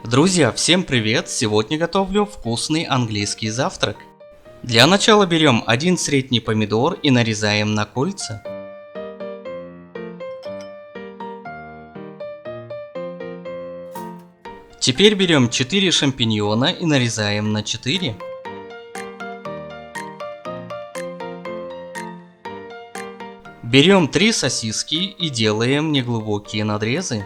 Друзья, всем привет! Сегодня готовлю вкусный английский завтрак. Для начала берем один средний помидор и нарезаем на кольца. Теперь берем 4 шампиньона и нарезаем на 4. Берем 3 сосиски и делаем неглубокие надрезы.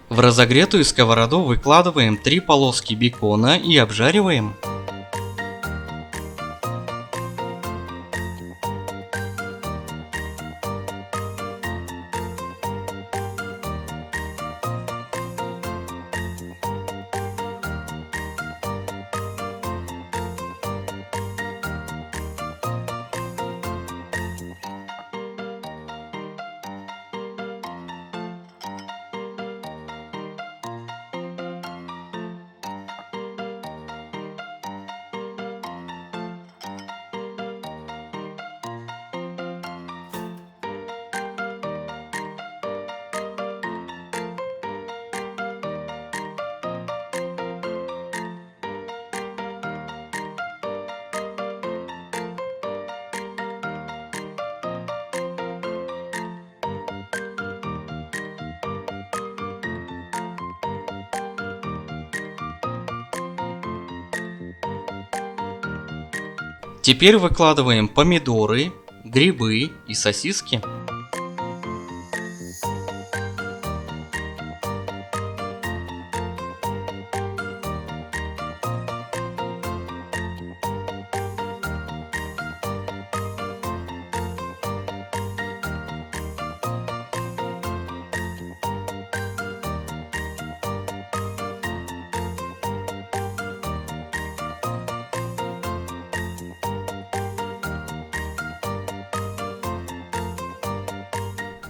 В разогретую сковороду выкладываем 3 полоски бекона и обжариваем. Теперь выкладываем помидоры, грибы и сосиски.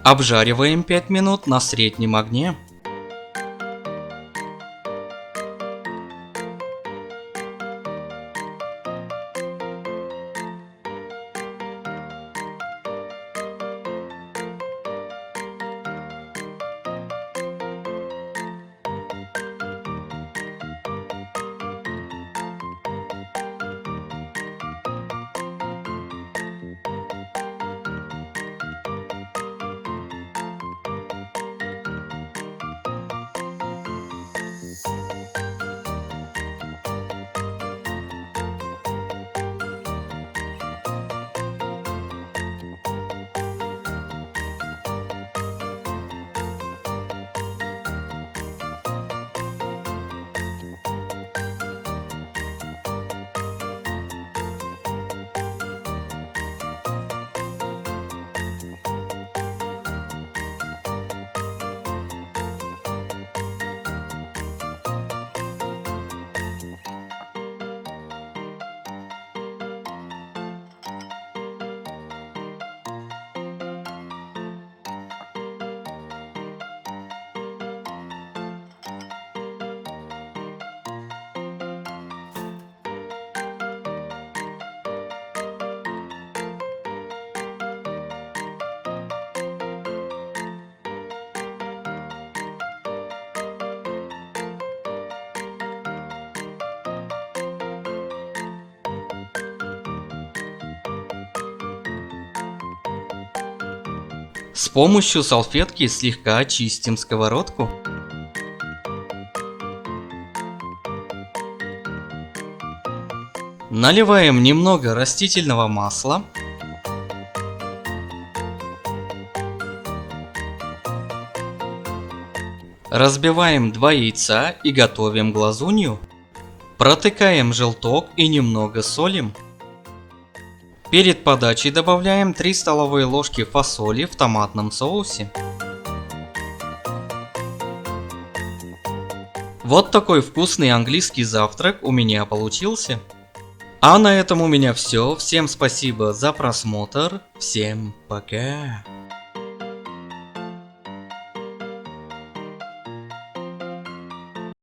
Обжариваем 5 минут на среднем огне. С помощью салфетки слегка очистим сковородку. Наливаем немного растительного масла. Разбиваем 2 яйца и готовим глазунью. Протыкаем желток и немного солим. Перед подачей добавляем 3 столовые ложки фасоли в томатном соусе. Вот такой вкусный английский завтрак у меня получился. А на этом у меня все. Всем спасибо за просмотр. Всем пока.